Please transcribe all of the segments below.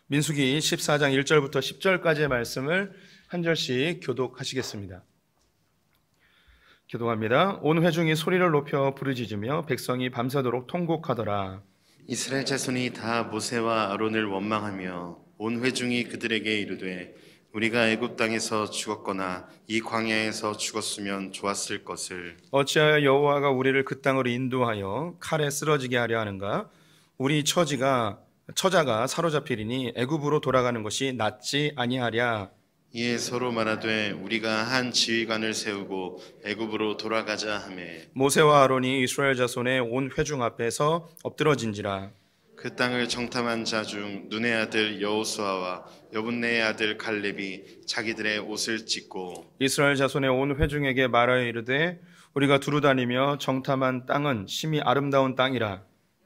민수기 14장 1절부터 10절까지의 말씀을 한 절씩 교독하시겠습니다. 교독합니다. 온 회중이 소리를 높여 부르짖으며 백성이 밤새도록 통곡하더라. 이스라엘 자손이 다 모세와 아론을 원망하며 온 회중이 그들에게 이르되 우리가 애굽 땅에서 죽었거나 이 광야에서 죽었으면 좋았을 것을 어찌하여 여호와가 우리를 그 땅으로 인도하여 칼에 쓰러지게 하려 하는가? 우리 처자가 사로잡히리니 애굽으로 돌아가는 것이 낫지 아니하랴. 이에 서로 말하되 우리가 한 지휘관을 세우고 애굽으로 돌아가자 하매 모세와 아론이 이스라엘 자손의 온 회중 앞에서 엎드러진지라. 그 땅을 정탐한 자 중 눈의 아들 여호수아와 여분네의 아들 갈렙이 자기들의 옷을 찢고 이스라엘 자손의 온 회중에게 말하여 이르되 우리가 두루다니며 정탐한 땅은 심히 아름다운 땅이라.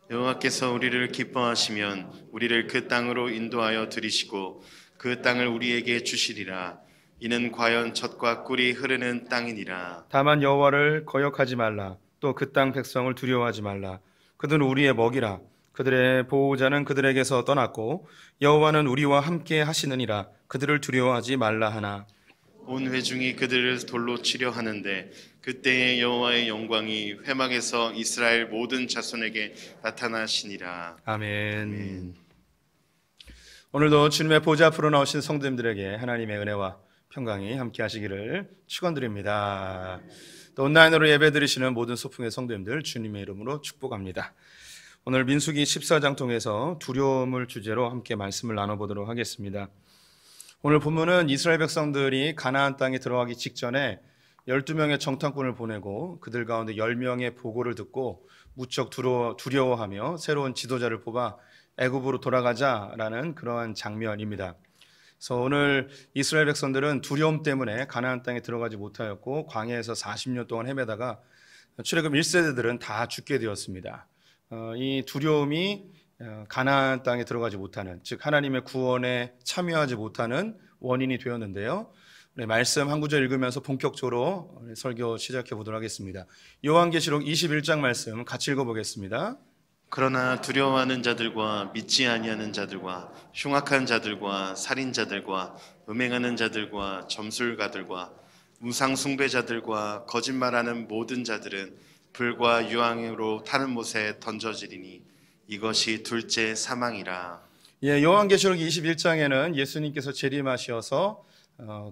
여호와께서 우리를 기뻐하시면 우리를 그 땅으로 인도하여 들이시고 그 땅을 우리에게 주시리라. 이는 과연 젖과 꿀이 흐르는 땅이니라. 다만 여호와를 거역하지 말라. 또 그 땅 백성을 두려워하지 말라. 그들은 우리의 먹이라. 그들의 보호자는 그들에게서 떠났고 여호와는 우리와 함께 하시느니라. 그들을 두려워하지 말라 하나. 온 회중이 그들을 돌로 치려 하는데 그때에 여호와의 영광이 회막에서 이스라엘 모든 자손에게 나타나시니라. 아멘. 오늘도 주님의 보좌 앞으로 나오신 성도님들에게 하나님의 은혜와 평강이 함께 하시기를 축원드립니다. 또 온라인으로 예배 드리시는 모든 소풍의 성도님들 주님의 이름으로 축복합니다. 오늘 민수기 14장 통해서 두려움을 주제로 함께 말씀을 나눠보도록 하겠습니다. 오늘 본문은 이스라엘 백성들이 가나안 땅에 들어가기 직전에 12명의 정탐꾼을 보내고 그들 가운데 10명의 보고를 듣고 무척 두려워하며 새로운 지도자를 뽑아 애굽으로 돌아가자라는 그러한 장면입니다. 그래서 오늘 이스라엘 백성들은 두려움 때문에 가나안 땅에 들어가지 못하였고 광야에서 40년 동안 헤매다가 출애굽 1세대들은 다 죽게 되었습니다. 이 두려움이 가나안 땅에 들어가지 못하는, 즉 하나님의 구원에 참여하지 못하는 원인이 되었는데요. 말씀 한 구절 읽으면서 본격적으로 설교 시작해 보도록 하겠습니다. 요한계시록 21장 말씀 같이 읽어보겠습니다. 그러나 두려워하는 자들과 믿지 아니하는 자들과 흉악한 자들과 살인자들과 음행하는 자들과 점술가들과 우상 숭배자들과 거짓말하는 모든 자들은 불과 유황으로 타는 못에 던져지리니 이것이 둘째 사망이라. 요한계시록 21장에는 예수님께서 재림하셔서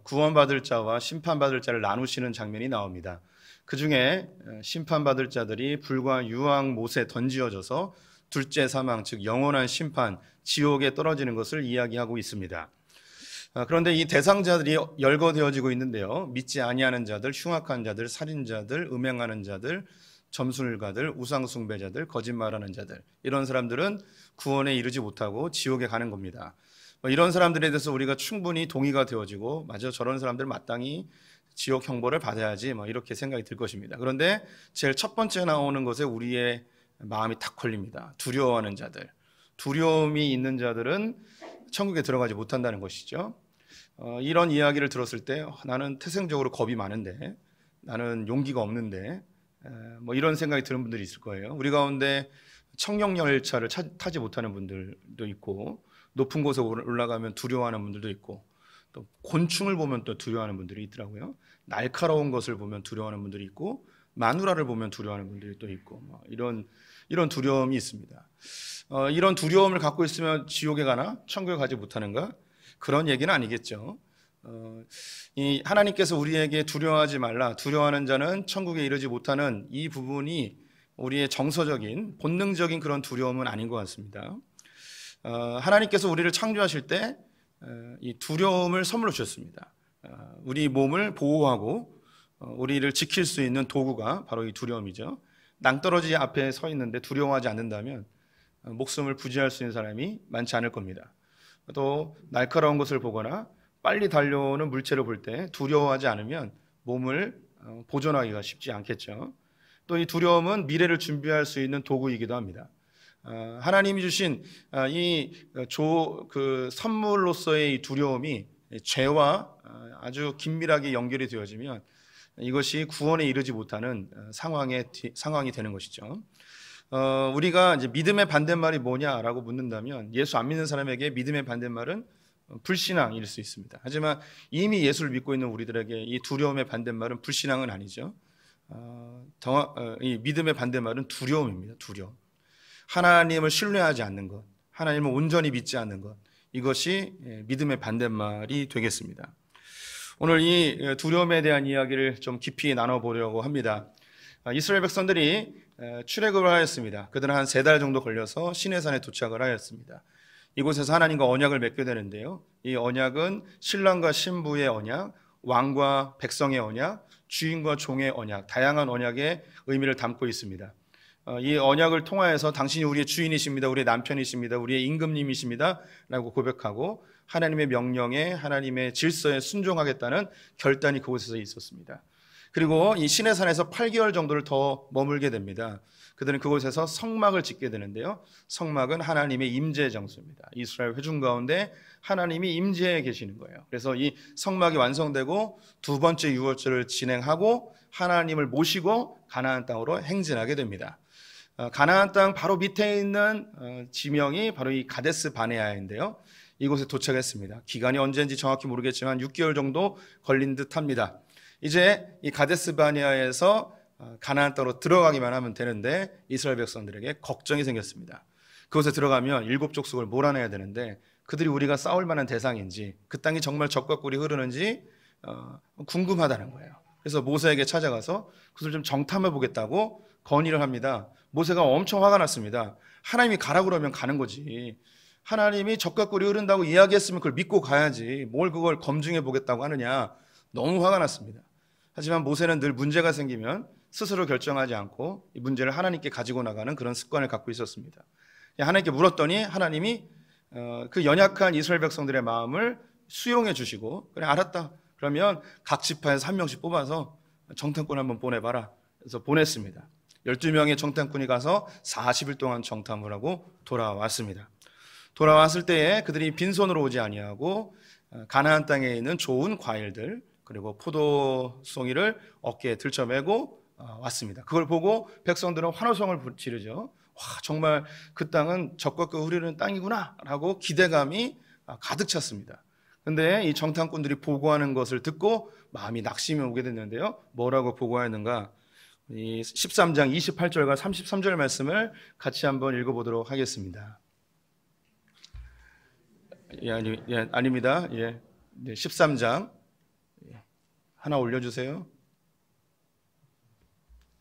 구원받을 자와 심판받을 자를 나누시는 장면이 나옵니다. 그 중에 심판받을 자들이 불과 유황 못에 던지어져서 둘째 사망, 즉 영원한 심판, 지옥에 떨어지는 것을 이야기하고 있습니다. 그런데 이 대상자들이 열거되어지고 있는데요. 믿지 아니하는 자들, 흉악한 자들, 살인자들, 음행하는 자들, 점술가들, 우상숭배자들, 거짓말하는 자들, 이런 사람들은 구원에 이르지 못하고 지옥에 가는 겁니다. 이런 사람들에 대해서 우리가 충분히 동의가 되어지고 맞아, 저런 사람들 마땅히 지옥 형벌을 받아야지 이렇게 생각이 들 것입니다. 그런데 제일 첫 번째 나오는 것에 우리의 마음이 탁 걸립니다. 두려워하는 자들, 두려움이 있는 자들은 천국에 들어가지 못한다는 것이죠. 이런 이야기를 들었을 때 나는 태생적으로 겁이 많은데, 나는 용기가 없는데, 이런 생각이 드는 분들이 있을 거예요. 우리 가운데 청룡열차를 타지 못하는 분들도 있고, 높은 곳에 올라가면 두려워하는 분들도 있고, 또 곤충을 보면 또 두려워하는 분들이 있더라고요. 날카로운 것을 보면 두려워하는 분들이 있고, 마누라를 보면 두려워하는 분들이 또 있고, 이런 두려움이 있습니다. 이런 두려움을 갖고 있으면 지옥에 가나 천국에 가지 못하는가? 그런 얘기는 아니겠죠. 이 하나님께서 우리에게 두려워하지 말라, 두려워하는 자는 천국에 이르지 못하는 이 부분이 우리의 정서적인 본능적인 그런 두려움은 아닌 것 같습니다. 하나님께서 우리를 창조하실 때 이 두려움을 선물로 주셨습니다. 우리 몸을 보호하고 우리를 지킬 수 있는 도구가 바로 이 두려움이죠. 낭떠러지 앞에 서 있는데 두려워하지 않는다면 목숨을 부지할 수 있는 사람이 많지 않을 겁니다. 또 날카로운 것을 보거나 빨리 달려오는 물체를 볼 때 두려워하지 않으면 몸을 보존하기가 쉽지 않겠죠. 또 이 두려움은 미래를 준비할 수 있는 도구이기도 합니다. 하나님이 주신 그 선물로서의 이 두려움이 죄와 아주 긴밀하게 연결이 되어지면 이것이 구원에 이르지 못하는 상황이 되는 것이죠. 우리가 이제 믿음의 반대말이 뭐냐라고 묻는다면 예수 안 믿는 사람에게 믿음의 반대말은 불신앙일 수 있습니다. 하지만 이미 예수를 믿고 있는 우리들에게 이 두려움의 반대말은 불신앙은 아니죠. 이 믿음의 반대말은 두려움입니다. 두려움. 하나님을 신뢰하지 않는 것, 하나님을 온전히 믿지 않는 것, 이것이 믿음의 반대말이 되겠습니다. 오늘 이 두려움에 대한 이야기를 좀 깊이 나눠보려고 합니다. 이스라엘 백성들이 출애굽을 하였습니다. 그들은 한 3달 정도 걸려서 시내산에 도착을 하였습니다. 이곳에서 하나님과 언약을 맺게 되는데요. 이 언약은 신랑과 신부의 언약, 왕과 백성의 언약, 주인과 종의 언약, 다양한 언약의 의미를 담고 있습니다. 이 언약을 통하여서 당신이 우리의 주인이십니다, 우리의 남편이십니다, 우리의 임금님이십니다 라고 고백하고 하나님의 명령에, 하나님의 질서에 순종하겠다는 결단이 그곳에서 있었습니다. 그리고 이 시내산에서 8개월 정도를 더 머물게 됩니다. 그들은 그곳에서 성막을 짓게 되는데요. 성막은 하나님의 임재 장소입니다. 이스라엘 회중 가운데 하나님이 임재해 계시는 거예요. 그래서 이 성막이 완성되고 두 번째 유월절을 진행하고 하나님을 모시고 가나안 땅으로 행진하게 됩니다. 가나안 땅 바로 밑에 있는 지명이 바로 이 가데스 바네아인데요. 이곳에 도착했습니다. 기간이 언제인지 정확히 모르겠지만 6개월 정도 걸린 듯합니다. 이제 이 가데스 바네아에서 가나안 땅으로 들어가기만 하면 되는데 이스라엘 백성들에게 걱정이 생겼습니다. 그곳에 들어가면 7족속을 몰아내야 되는데 그들이 우리가 싸울 만한 대상인지, 그 땅이 정말 적과 꿀이 흐르는지 궁금하다는 거예요. 그래서 모세에게 찾아가서 그것을 좀 정탐해 보겠다고 건의를 합니다. 모세가 엄청 화가 났습니다. 하나님이 가라 그러면 가는 거지. 하나님이 적과 꿀이 흐른다고 이야기했으면 그걸 믿고 가야지. 뭘 그걸 검증해 보겠다고 하느냐. 너무 화가 났습니다. 하지만 모세는 늘 문제가 생기면 스스로 결정하지 않고 이 문제를 하나님께 가지고 나가는 그런 습관을 갖고 있었습니다. 하나님께 물었더니 하나님이 그 연약한 이스라엘 백성들의 마음을 수용해 주시고, 그래 알았다, 그러면 각 지파에서 한 명씩 뽑아서 정탐꾼 한번 보내봐라. 그래서 보냈습니다. 12명의 정탐꾼이 가서 40일 동안 정탐을 하고 돌아왔습니다. 돌아왔을 때에 그들이 빈손으로 오지 아니하고 가나안 땅에 있는 좋은 과일들 그리고 포도송이를 어깨에 들쳐매고 왔습니다. 그걸 보고 백성들은 환호성을 지르죠. 와, 정말 그 땅은 적과 꿀이 흐르는 땅이구나 라고 기대감이 가득 찼습니다. 그런데 이 정탐꾼들이 보고하는 것을 듣고 마음이 낙심이 오게 됐는데요. 뭐라고 보고하였는가? 이 13장 28절과 33절 말씀을 같이 한번 읽어보도록 하겠습니다. 아닙니다. 13장 하나 올려주세요.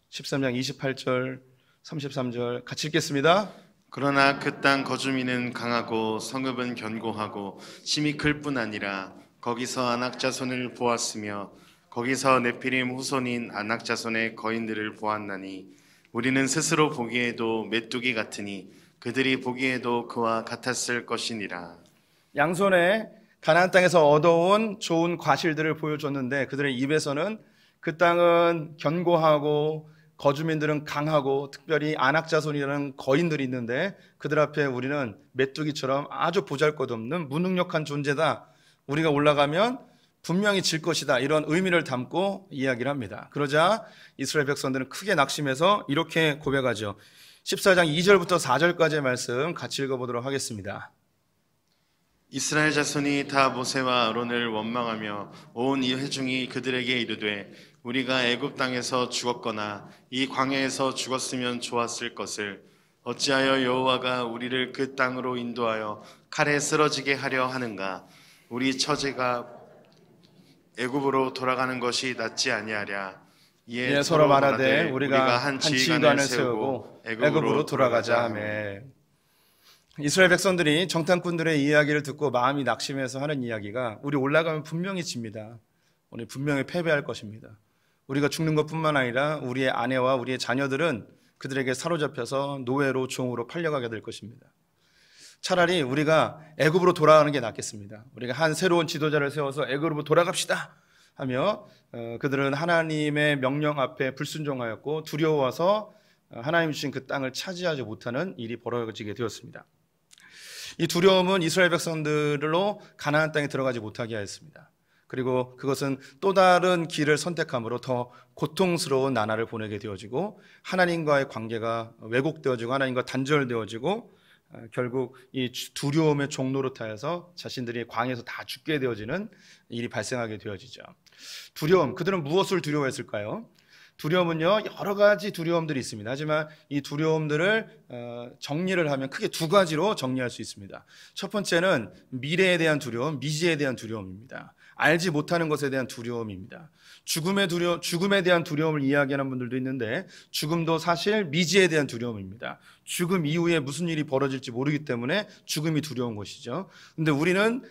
13장 28절 33절 같이 읽겠습니다. 그러나 그 땅 거주민은 강하고 성읍은 견고하고 심이 클 뿐 아니라 거기서 아낙 자손을 보았으며 거기서 네피림 후손인 아낙 자손의 거인들을 보았나니 우리는 스스로 보기에도 메뚜기 같으니 그들이 보기에도 그와 같았을 것이니라. 양손에 가나안 땅에서 얻어온 좋은 과실들을 보여줬는데 그들의 입에서는 그 땅은 견고하고 거주민들은 강하고 특별히 아낙 자손이라는 거인들이 있는데 그들 앞에 우리는 메뚜기처럼 아주 보잘것없는 무능력한 존재다. 우리가 올라가면 분명히 질 것이다. 이런 의미를 담고 이야기를 합니다. 그러자 이스라엘 백성들은 크게 낙심해서 이렇게 고백하죠. 14장 2절부터 4절까지의 말씀 같이 읽어보도록 하겠습니다. 이스라엘 자손이 다 모세와 아론을 원망하며 온 이 회중이 그들에게 이르되 우리가 애굽 땅에서 죽었거나 이 광야에서 죽었으면 좋았을 것을 어찌하여 여호와가 우리를 그 땅으로 인도하여 칼에 쓰러지게 하려 하는가? 우리 처제가 애굽으로 돌아가는 것이 낫지 아니하랴. 이에 서로 말하되 우리가 한 지휘관을 세우고 애굽으로 돌아가자 하매. 이스라엘 백성들이 정탐꾼들의 이야기를 듣고 마음이 낙심해서 하는 이야기가 우리 올라가면 분명히 집니다. 우리 분명히 패배할 것입니다. 우리가 죽는 것뿐만 아니라 우리의 아내와 우리의 자녀들은 그들에게 사로잡혀서 노예로 종으로 팔려가게 될 것입니다. 차라리 우리가 애굽으로 돌아가는 게 낫겠습니다. 우리가 한 새로운 지도자를 세워서 애굽으로 돌아갑시다 하며 그들은 하나님의 명령 앞에 불순종하였고 두려워서 하나님 주신 그 땅을 차지하지 못하는 일이 벌어지게 되었습니다. 이 두려움은 이스라엘 백성들로 가나안 땅에 들어가지 못하게 하였습니다. 그리고 그것은 또 다른 길을 선택함으로 더 고통스러운 나날을 보내게 되어지고 하나님과의 관계가 왜곡되어지고 하나님과 단절되어지고 결국 이 두려움의 종로로 타여서 자신들이 광야에서 다 죽게 되어지는 일이 발생하게 되어지죠. 두려움, 그들은 무엇을 두려워했을까요? 두려움은요, 여러 가지 두려움들이 있습니다. 하지만 이 두려움들을 정리를 하면 크게 두 가지로 정리할 수 있습니다. 첫 번째는 미래에 대한 두려움, 미지에 대한 두려움입니다. 알지 못하는 것에 대한 두려움입니다. 죽음에 대한 두려움을 이야기하는 분들도 있는데 죽음도 사실 미지에 대한 두려움입니다. 죽음 이후에 무슨 일이 벌어질지 모르기 때문에 죽음이 두려운 것이죠. 근데 우리는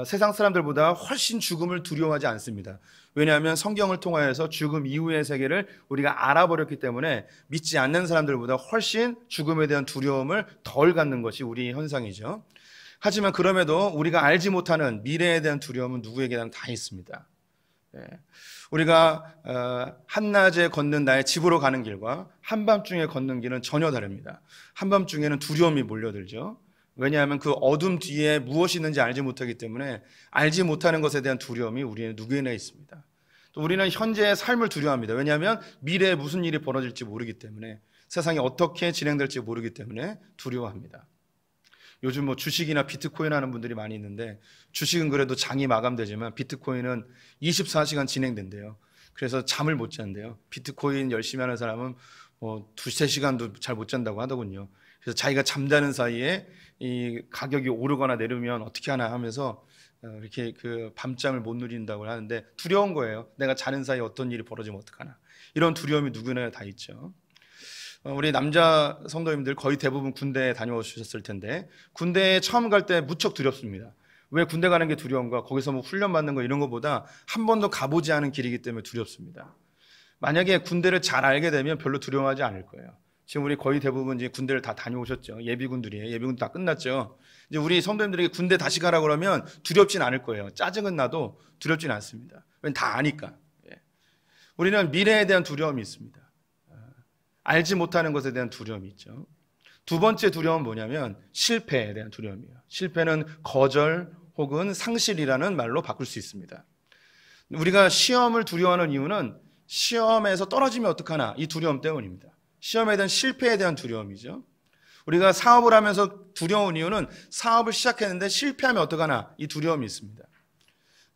세상 사람들보다 훨씬 죽음을 두려워하지 않습니다. 왜냐하면 성경을 통하여서 죽음 이후의 세계를 우리가 알아버렸기 때문에 믿지 않는 사람들보다 훨씬 죽음에 대한 두려움을 덜 갖는 것이 우리 현상이죠. 하지만 그럼에도 우리가 알지 못하는 미래에 대한 두려움은 누구에게나 다 있습니다. 우리가 한낮에 걷는 나의 집으로 가는 길과 한밤중에 걷는 길은 전혀 다릅니다. 한밤중에는 두려움이 몰려들죠. 왜냐하면 그 어둠 뒤에 무엇이 있는지 알지 못하기 때문에 알지 못하는 것에 대한 두려움이 우리는 누구에나 있습니다. 또 우리는 현재의 삶을 두려워합니다. 왜냐하면 미래에 무슨 일이 벌어질지 모르기 때문에, 세상이 어떻게 진행될지 모르기 때문에 두려워합니다. 요즘 뭐 주식이나 비트코인 하는 분들이 많이 있는데, 주식은 그래도 장이 마감되지만 비트코인은 24시간 진행된대요. 그래서 잠을 못 잔대요. 비트코인 열심히 하는 사람은 뭐 2-3시간도 잘 못 잔다고 하더군요. 그래서 자기가 잠자는 사이에 이 가격이 오르거나 내리면 어떻게 하나 하면서 이렇게 그 밤잠을 못 누린다고 하는데, 두려운 거예요. 내가 자는 사이에 어떤 일이 벌어지면 어떡하나. 이런 두려움이 누구나 다 있죠. 우리 남자 성도님들 거의 대부분 군대에 다녀오셨을 텐데, 군대에 처음 갈 때 무척 두렵습니다. 왜 군대 가는 게 두려운가? 거기서 뭐 훈련 받는 거 이런 거보다 한 번도 가보지 않은 길이기 때문에 두렵습니다. 만약에 군대를 잘 알게 되면 별로 두려워하지 않을 거예요. 지금 우리 거의 대부분 이제 군대를 다 다녀오셨죠. 예비군들이에요. 예비군 다 끝났죠. 이제 우리 성도님들에게 군대 다시 가라 그러면 두렵진 않을 거예요. 짜증은 나도 두렵진 않습니다. 왜냐면 다 아니까. 우리는 미래에 대한 두려움이 있습니다. 알지 못하는 것에 대한 두려움이 있죠. 두 번째 두려움은 뭐냐면 실패에 대한 두려움이에요. 실패는 거절 혹은 상실이라는 말로 바꿀 수 있습니다. 우리가 시험을 두려워하는 이유는 시험에서 떨어지면 어떡하나, 이 두려움 때문입니다. 시험에 대한 실패에 대한 두려움이죠. 우리가 사업을 하면서 두려운 이유는 사업을 시작했는데 실패하면 어떡하나, 이 두려움이 있습니다.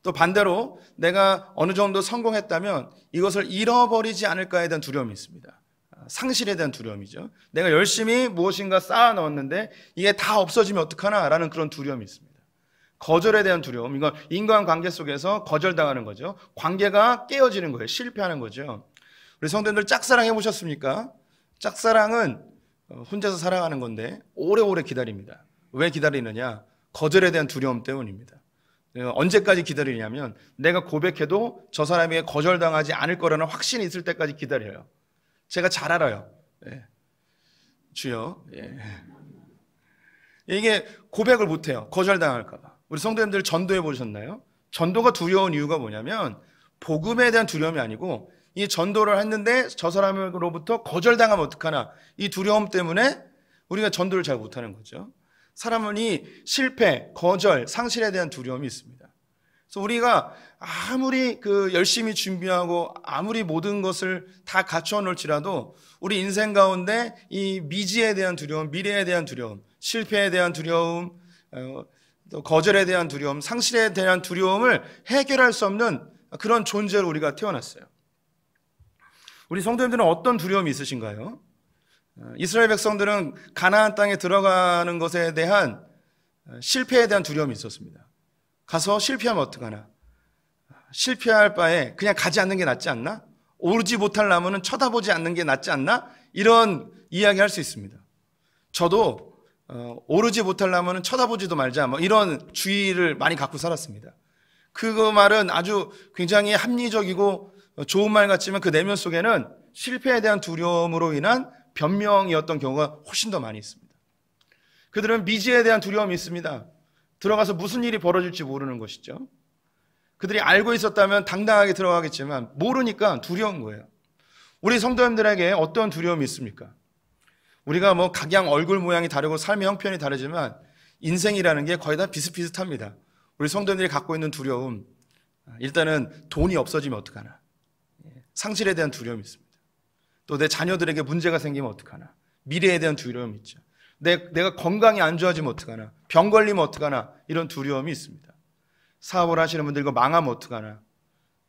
또 반대로 내가 어느 정도 성공했다면 이것을 잃어버리지 않을까에 대한 두려움이 있습니다. 상실에 대한 두려움이죠. 내가 열심히 무엇인가 쌓아 넣었는데 이게 다 없어지면 어떡하나 라는 그런 두려움이 있습니다. 거절에 대한 두려움, 이건 인간관계 속에서 거절당하는 거죠. 관계가 깨어지는 거예요. 실패하는 거죠. 우리 성도님들 짝사랑 해보셨습니까? 짝사랑은 혼자서 사랑하는 건데 오래오래 기다립니다. 왜 기다리느냐? 거절에 대한 두려움 때문입니다. 언제까지 기다리냐면 내가 고백해도 저 사람에게 거절당하지 않을 거라는 확신이 있을 때까지 기다려요. 제가 잘 알아요. 주여. 이게 고백을 못해요. 거절당할까 봐. 우리 성도님들 전도해 보셨나요? 전도가 두려운 이유가 뭐냐면 복음에 대한 두려움이 아니고, 이 전도를 했는데 저 사람으로부터 거절당하면 어떡하나, 이 두려움 때문에 우리가 전도를 잘 못하는 거죠. 사람은 이 실패, 거절, 상실에 대한 두려움이 있습니다. 그래서 우리가 아무리 열심히 준비하고 아무리 모든 것을 다 갖춰 놓을지라도 우리 인생 가운데 이 미지에 대한 두려움, 미래에 대한 두려움, 실패에 대한 두려움, 또 거절에 대한 두려움, 상실에 대한 두려움을 해결할 수 없는 그런 존재로 우리가 태어났어요. 우리 성도님들은 어떤 두려움이 있으신가요? 이스라엘 백성들은 가나안 땅에 들어가는 것에 대한 실패에 대한 두려움이 있었습니다. 가서 실패하면 어떡하나? 실패할 바에 그냥 가지 않는 게 낫지 않나? 오르지 못할 나무는 쳐다보지 않는 게 낫지 않나? 이런 이야기 할 수 있습니다. 저도 오르지 못할 나무는 쳐다보지도 말자, 뭐 이런 주의를 많이 갖고 살았습니다. 그 말은 아주 굉장히 합리적이고 좋은 말 같지만 그 내면 속에는 실패에 대한 두려움으로 인한 변명이었던 경우가 훨씬 더 많이 있습니다. 그들은 미지에 대한 두려움이 있습니다. 들어가서 무슨 일이 벌어질지 모르는 것이죠. 그들이 알고 있었다면 당당하게 들어가겠지만 모르니까 두려운 거예요. 우리 성도님들에게 어떤 두려움이 있습니까? 우리가 뭐 각양 얼굴 모양이 다르고 삶의 형편이 다르지만 인생이라는 게 거의 다 비슷비슷합니다. 우리 성도님들이 갖고 있는 두려움, 일단은 돈이 없어지면 어떡하나, 상실에 대한 두려움이 있습니다. 또 내 자녀들에게 문제가 생기면 어떡하나, 미래에 대한 두려움이 있죠. 내가 건강이 안 좋아지면 어떡하나, 병 걸리면 어떡하나, 이런 두려움이 있습니다. 사업을 하시는 분들 이거 망하면 어떡하나,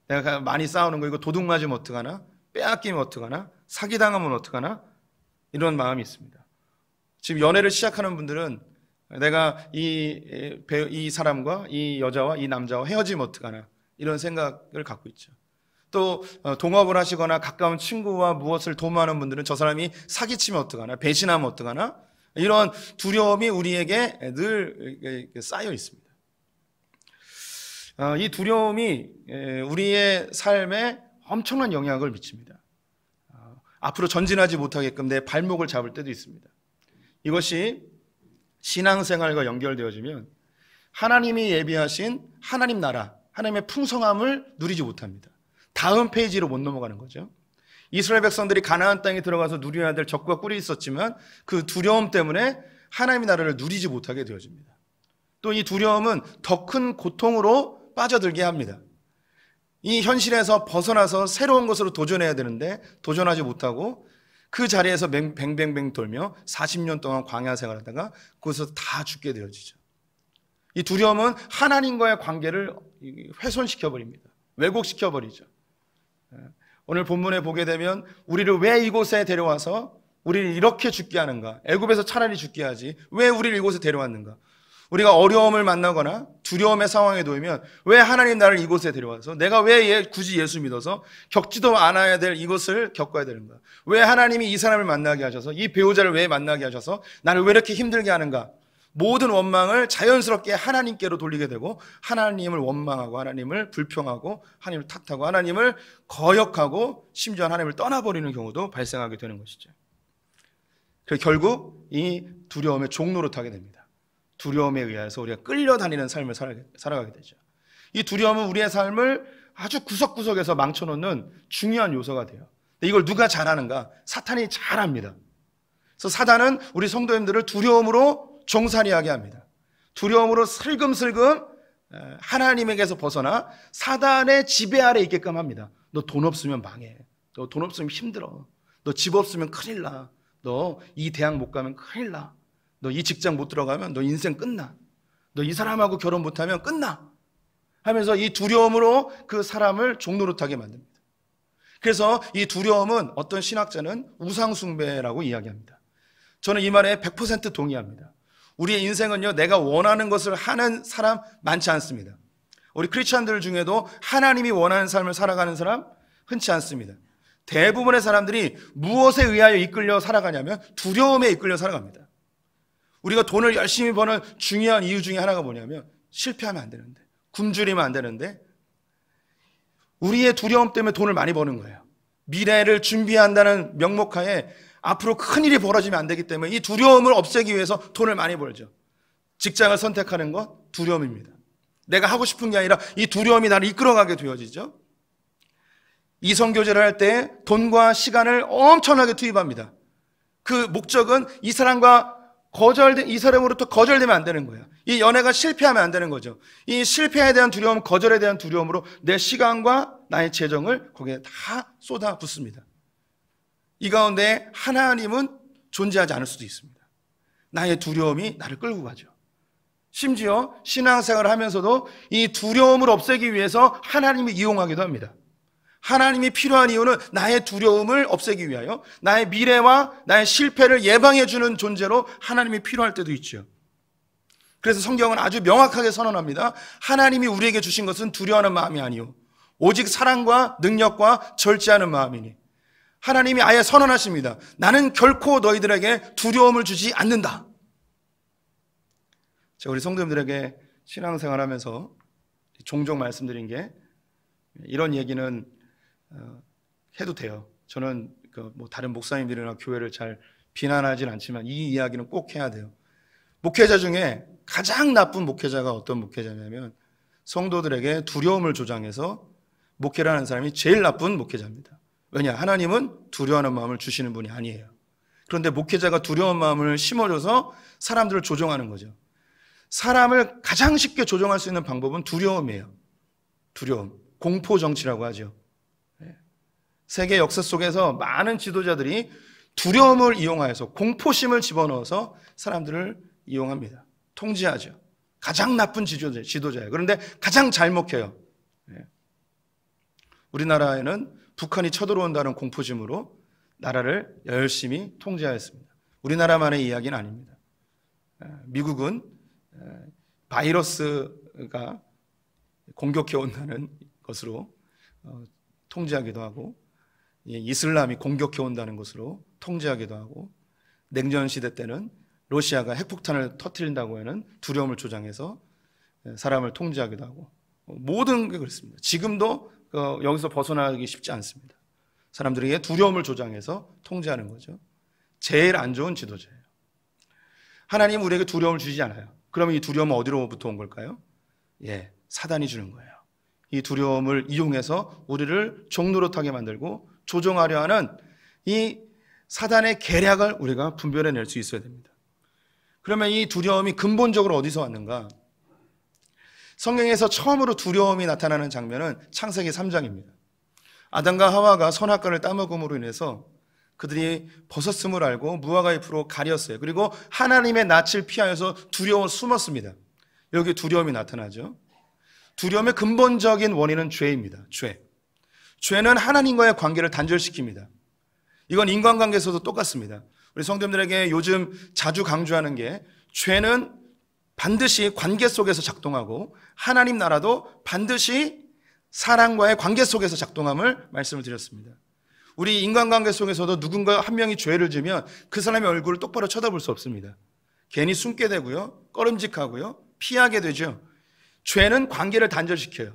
내가 많이 쌓아놓은 거 이거 도둑 맞으면 어떡하나, 빼앗기면 어떡하나, 사기당하면 어떡하나, 이런 마음이 있습니다. 지금 연애를 시작하는 분들은 내가 이 사람과 이 여자와 이 남자와 헤어지면 어떡하나, 이런 생각을 갖고 있죠. 또 동업을 하시거나 가까운 친구와 무엇을 도모하는 분들은 저 사람이 사기치면 어떡하나, 배신하면 어떡하나, 이런 두려움이 우리에게 늘 쌓여 있습니다. 이 두려움이 우리의 삶에 엄청난 영향을 미칩니다. 앞으로 전진하지 못하게끔 내 발목을 잡을 때도 있습니다. 이것이 신앙생활과 연결되어지면 하나님이 예비하신 하나님 나라, 하나님의 풍성함을 누리지 못합니다. 다음 페이지로 못 넘어가는 거죠. 이스라엘 백성들이 가나안 땅에 들어가서 누려야 될 적과 꿀이 있었지만 그 두려움 때문에 하나님의 나라를 누리지 못하게 되어집니다. 또 이 두려움은 더 큰 고통으로 빠져들게 합니다. 이 현실에서 벗어나서 새로운 것으로 도전해야 되는데 도전하지 못하고 그 자리에서 뱅뱅뱅 돌며 40년 동안 광야 생활하다가 거기서 다 죽게 되어지죠. 이 두려움은 하나님과의 관계를 훼손시켜버립니다. 왜곡시켜버리죠. 오늘 본문에 보게 되면 우리를 왜 이곳에 데려와서 우리를 이렇게 죽게 하는가, 애굽에서 차라리 죽게 하지 왜 우리를 이곳에 데려왔는가, 우리가 어려움을 만나거나 두려움의 상황에 놓이면 왜 하나님 나를 이곳에 데려와서 내가 왜 굳이 예수 믿어서 겪지도 않아야 될 이것을 겪어야 되는가, 왜 하나님이 이 사람을 만나게 하셔서 이 배우자를 왜 만나게 하셔서 나를 왜 이렇게 힘들게 하는가, 모든 원망을 자연스럽게 하나님께로 돌리게 되고 하나님을 원망하고 하나님을 불평하고 하나님을 탓하고 하나님을 거역하고 심지어 하나님을 떠나버리는 경우도 발생하게 되는 것이죠. 그래서 결국 이 두려움의 종로로 타게 됩니다. 두려움에 의해서 우리가 끌려다니는 삶을 살아가게 되죠. 이 두려움은 우리의 삶을 아주 구석구석에서 망쳐놓는 중요한 요소가 돼요. 근데 이걸 누가 잘하는가? 사탄이 잘합니다. 그래서 사단은 우리 성도님들을 두려움으로 종살이하게 합니다. 두려움으로 슬금슬금 하나님에게서 벗어나 사단의 지배 아래 있게끔 합니다. 너 돈 없으면 망해. 너 돈 없으면 힘들어. 너 집 없으면 큰일 나. 너 이 대학 못 가면 큰일 나. 너 이 직장 못 들어가면 너 인생 끝나. 너 이 사람하고 결혼 못하면 끝나. 하면서 이 두려움으로 그 사람을 종노릇하게 만듭니다. 그래서 이 두려움은 어떤 신학자는 우상숭배라고 이야기합니다. 저는 이 말에 100% 동의합니다. 우리의 인생은요, 내가 원하는 것을 하는 사람 많지 않습니다. 우리 크리스찬들 중에도 하나님이 원하는 삶을 살아가는 사람 흔치 않습니다. 대부분의 사람들이 무엇에 의하여 이끌려 살아가냐면 두려움에 이끌려 살아갑니다. 우리가 돈을 열심히 버는 중요한 이유 중에 하나가 뭐냐면 실패하면 안 되는데, 굶주리면 안 되는데, 우리의 두려움 때문에 돈을 많이 버는 거예요. 미래를 준비한다는 명목하에 앞으로 큰일이 벌어지면 안 되기 때문에 이 두려움을 없애기 위해서 돈을 많이 벌죠. 직장을 선택하는 것 두려움입니다. 내가 하고 싶은 게 아니라 이 두려움이 나를 이끌어가게 되어지죠. 이성교제를 할 때 돈과 시간을 엄청나게 투입합니다. 그 목적은 이 사람으로부터 거절되면 안 되는 거예요. 이 연애가 실패하면 안 되는 거죠. 이 실패에 대한 두려움, 거절에 대한 두려움으로 내 시간과 나의 재정을 거기에 다 쏟아붓습니다. 이 가운데 하나님은 존재하지 않을 수도 있습니다. 나의 두려움이 나를 끌고 가죠. 심지어 신앙생활을 하면서도 이 두려움을 없애기 위해서 하나님을 이용하기도 합니다. 하나님이 필요한 이유는 나의 두려움을 없애기 위하여 나의 미래와 나의 실패를 예방해 주는 존재로 하나님이 필요할 때도 있죠. 그래서 성경은 아주 명확하게 선언합니다. 하나님이 우리에게 주신 것은 두려워하는 마음이 아니요 오직 사랑과 능력과 절제하는 마음이니, 하나님이 아예 선언하십니다. 나는 결코 너희들에게 두려움을 주지 않는다. 제가 우리 성도님들에게 신앙생활하면서 종종 말씀드린 게, 이런 얘기는 해도 돼요. 저는 다른 목사님들이나 교회를 잘 비난하진 않지만 이 이야기는 꼭 해야 돼요. 목회자 중에 가장 나쁜 목회자가 어떤 목회자냐면 성도들에게 두려움을 조장해서 목회를 하는 사람이 제일 나쁜 목회자입니다. 왜냐? 하나님은 두려워하는 마음을 주시는 분이 아니에요. 그런데 목회자가 두려운 마음을 심어줘서 사람들을 조종하는 거죠. 사람을 가장 쉽게 조종할 수 있는 방법은 두려움이에요. 두려움, 공포 정치라고 하죠. 세계 역사 속에서 많은 지도자들이 두려움을 이용하여서 공포심을 집어넣어서 사람들을 이용합니다. 통제하죠. 가장 나쁜 지도자예요. 그런데 가장 잘 먹혀요. 우리나라에는 북한이 쳐들어온다는 공포심으로 나라를 열심히 통제하였습니다. 우리나라만의 이야기는 아닙니다. 미국은 바이러스가 공격해 온다는 것으로 통제하기도 하고, 이슬람이 공격해 온다는 것으로 통제하기도 하고, 냉전 시대 때는 러시아가 핵폭탄을 터뜨린다고 하는 두려움을 조장해서 사람을 통제하기도 하고, 모든 게 그렇습니다. 지금도 여기서 벗어나기 쉽지 않습니다. 사람들에게 두려움을 조장해서 통제하는 거죠. 제일 안 좋은 지도자예요. 하나님은 우리에게 두려움을 주지 않아요. 그러면 이 두려움은 어디로부터 온 걸까요? 사단이 주는 거예요. 이 두려움을 이용해서 우리를 종노릇하게 만들고 조종하려 하는 이 사단의 계략을 우리가 분별해낼 수 있어야 됩니다. 그러면 이 두려움이 근본적으로 어디서 왔는가? 성경에서 처음으로 두려움이 나타나는 장면은 창세기 3장입니다. 아담과 하와가 선악과를 따먹음으로 인해서 그들이 벗었음을 알고 무화과 잎으로 가렸어요. 그리고 하나님의 낯을 피하여서 두려워 숨었습니다. 여기 두려움이 나타나죠. 두려움의 근본적인 원인은 죄입니다. 죄는 하나님과의 관계를 단절시킵니다. 이건 인간관계에서도 똑같습니다. 우리 성도님들에게 요즘 자주 강조하는 게, 죄는 반드시 관계 속에서 작동하고 하나님 나라도 반드시 사랑과의 관계 속에서 작동함을 말씀을 드렸습니다. 우리 인간관계 속에서도 누군가 한 명이 죄를 지면 그 사람의 얼굴을 똑바로 쳐다볼 수 없습니다. 괜히 숨게 되고요, 꺼름직하고요, 피하게 되죠. 죄는 관계를 단절시켜요.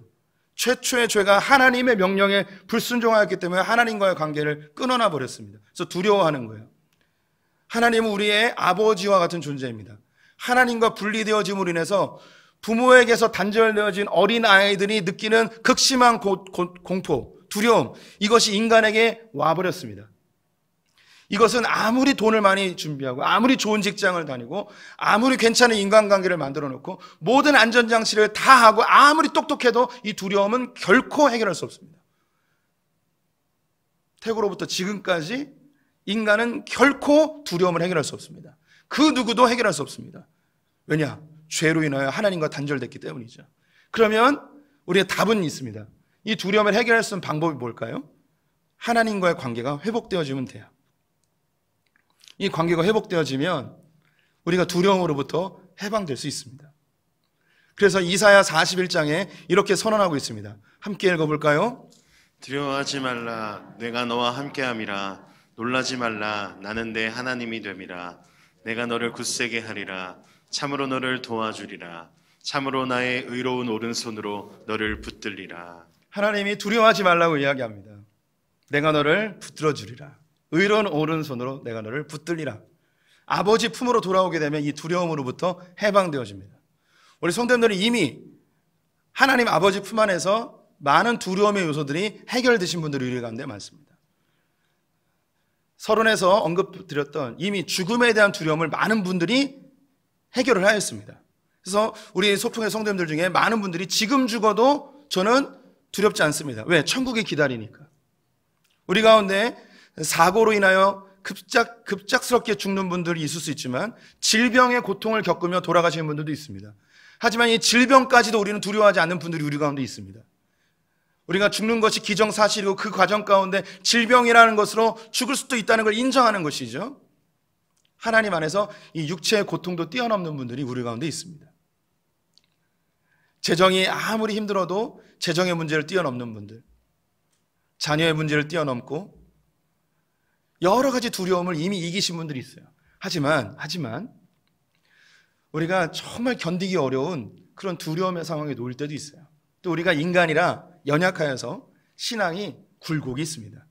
최초의 죄가 하나님의 명령에 불순종하였기 때문에 하나님과의 관계를 끊어놔 버렸습니다. 그래서 두려워하는 거예요. 하나님은 우리의 아버지와 같은 존재입니다. 하나님과 분리되어짐으로 인해서 부모에게서 단절되어진 어린 아이들이 느끼는 극심한 공포, 두려움, 이것이 인간에게 와버렸습니다. 이것은 아무리 돈을 많이 준비하고 아무리 좋은 직장을 다니고 아무리 괜찮은 인간관계를 만들어 놓고 모든 안전장치를 다 하고 아무리 똑똑해도 이 두려움은 결코 해결할 수 없습니다. 태고로부터 지금까지 인간은 결코 두려움을 해결할 수 없습니다. 그 누구도 해결할 수 없습니다. 왜냐? 죄로 인하여 하나님과 단절됐기 때문이죠. 그러면 우리의 답은 있습니다. 이 두려움을 해결할 수 있는 방법이 뭘까요? 하나님과의 관계가 회복되어지면 돼요. 이 관계가 회복되어지면 우리가 두려움으로부터 해방될 수 있습니다. 그래서 이사야 41장에 이렇게 선언하고 있습니다. 함께 읽어볼까요? 두려워하지 말라, 내가 너와 함께함이라. 놀라지 말라, 나는 내 하나님이 됨이라. 내가 너를 굳세게 하리라. 참으로 너를 도와주리라. 참으로 나의 의로운 오른손으로 너를 붙들리라. 하나님이 두려워하지 말라고 이야기합니다. 내가 너를 붙들어 주리라. 의로운 오른손으로 내가 너를 붙들리라. 아버지 품으로 돌아오게 되면 이 두려움으로부터 해방되어집니다. 우리 성도님들이 이미 하나님 아버지 품 안에서 많은 두려움의 요소들이 해결되신 분들이 우리 가운데 많습니다. 서론에서 언급드렸던 이미 죽음에 대한 두려움을 많은 분들이 해결을 하였습니다. 그래서 우리 소풍의 성도님들 중에 많은 분들이 지금 죽어도 저는 두렵지 않습니다. 왜? 천국이 기다리니까. 우리 가운데 사고로 인하여 급작스럽게 죽는 분들이 있을 수 있지만 질병의 고통을 겪으며 돌아가시는 분들도 있습니다. 하지만 이 질병까지도 우리는 두려워하지 않는 분들이 우리 가운데 있습니다. 우리가 죽는 것이 기정사실이고 그 과정 가운데 질병이라는 것으로 죽을 수도 있다는 걸 인정하는 것이죠. 하나님 안에서 이 육체의 고통도 뛰어넘는 분들이 우리 가운데 있습니다. 재정이 아무리 힘들어도 재정의 문제를 뛰어넘는 분들, 자녀의 문제를 뛰어넘고 여러 가지 두려움을 이미 이기신 분들이 있어요. 하지만 우리가 정말 견디기 어려운 그런 두려움의 상황에 놓일 때도 있어요. 또 우리가 인간이라 연약하여서 신앙이 굴곡이 있습니다.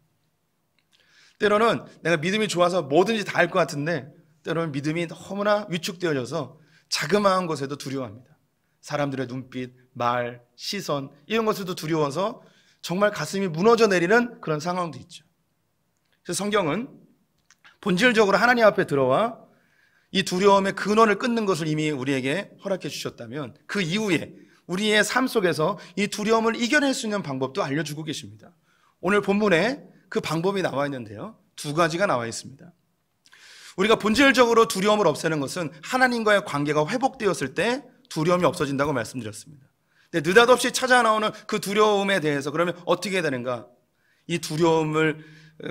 때로는 내가 믿음이 좋아서 뭐든지 다 할 것 같은데 때로는 믿음이 너무나 위축되어져서 자그마한 것에도 두려워합니다. 사람들의 눈빛, 말, 시선 이런 것에도 두려워서 정말 가슴이 무너져 내리는 그런 상황도 있죠. 그래서 성경은 본질적으로 하나님 앞에 들어와 이 두려움의 근원을 끊는 것을 이미 우리에게 허락해 주셨다면 그 이후에 우리의 삶 속에서 이 두려움을 이겨낼 수 있는 방법도 알려주고 계십니다. 오늘 본문에 그 방법이 나와 있는데요, 두 가지가 나와 있습니다. 우리가 본질적으로 두려움을 없애는 것은 하나님과의 관계가 회복되었을 때 두려움이 없어진다고 말씀드렸습니다. 근데 느닷없이 찾아 나오는 그 두려움에 대해서 그러면 어떻게 해야 되는가? 이 두려움을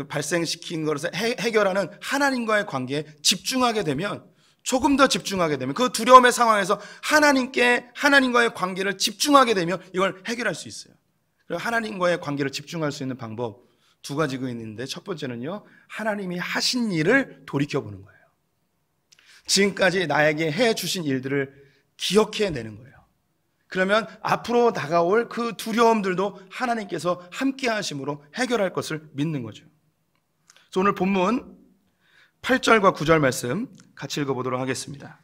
발생시킨 것을 해결하는 하나님과의 관계에 집중하게 되면, 조금 더 집중하게 되면, 그 두려움의 상황에서 하나님과의 관계를 집중하게 되면 이걸 해결할 수 있어요. 하나님과의 관계를 집중할 수 있는 방법 두 가지가 있는데, 첫 번째는요, 하나님이 하신 일을 돌이켜보는 거예요. 지금까지 나에게 해주신 일들을 기억해내는 거예요. 그러면 앞으로 다가올 그 두려움들도 하나님께서 함께 하심으로 해결할 것을 믿는 거죠. 그래서 오늘 본문 8절과 9절 말씀 같이 읽어보도록 하겠습니다.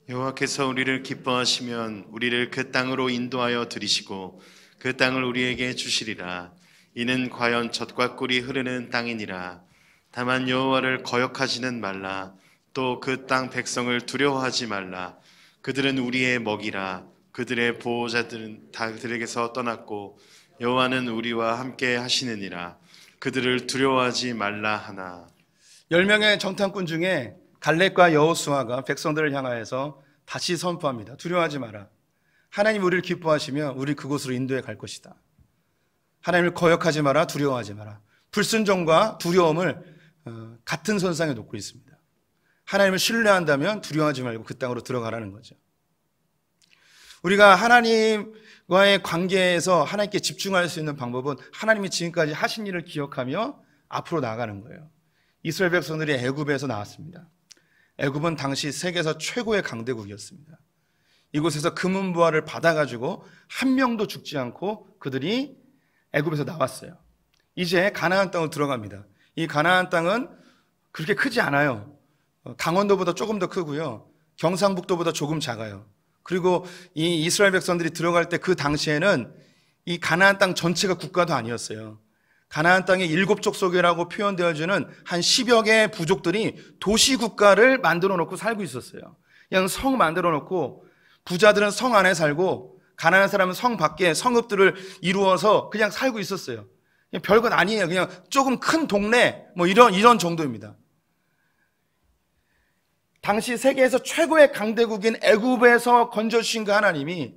여호와께서 우리를 기뻐하시면 우리를 그 땅으로 인도하여 들이시고 그 땅을 우리에게 주시리라. 이는 과연 젖과 꿀이 흐르는 땅이니라. 다만 여호와를 거역하지는 말라. 또 그 땅 백성을 두려워하지 말라. 그들은 우리의 먹이라. 그들의 보호자들은 다 그들에게서 떠났고 여호와는 우리와 함께 하시느니라. 그들을 두려워하지 말라 하나. 10명의 정탐꾼 중에 갈렙과 여호수아가 백성들을 향하여서 다시 선포합니다. 두려워하지 마라. 하나님 우리를 기뻐하시면 우리 그곳으로 인도해 갈 것이다. 하나님을 거역하지 마라. 두려워하지 마라. 불순종과 두려움을 같은 선상에 놓고 있습니다. 하나님을 신뢰한다면 두려워하지 말고 그 땅으로 들어가라는 거죠. 우리가 하나님과의 관계에서 하나님께 집중할 수 있는 방법은 하나님이 지금까지 하신 일을 기억하며 앞으로 나아가는 거예요. 이스라엘 백성들이 애굽에서 나왔습니다. 애굽은 당시 세계에서 최고의 강대국이었습니다. 이곳에서 금은부화를 받아가지고 한 명도 죽지 않고 그들이 애굽에서 나왔어요. 이제 가나안 땅으로 들어갑니다. 이 가나안 땅은 그렇게 크지 않아요. 강원도보다 조금 더 크고요, 경상북도보다 조금 작아요. 그리고 이 이스라엘 백성들이 들어갈 때 그 당시에는 이 가나안 땅 전체가 국가도 아니었어요. 가나안 땅의 7족속이라고 표현되어지는 한 10여 개의 부족들이 도시국가를 만들어 놓고 살고 있었어요. 그냥 성 만들어 놓고 부자들은 성 안에 살고 가난한 사람은 성 밖에 성읍들을 이루어서 그냥 살고 있었어요. 그냥 별것 아니에요. 그냥 조금 큰 동네 뭐 이런 정도입니다. 당시 세계에서 최고의 강대국인 애굽에서 건져주신 그 하나님이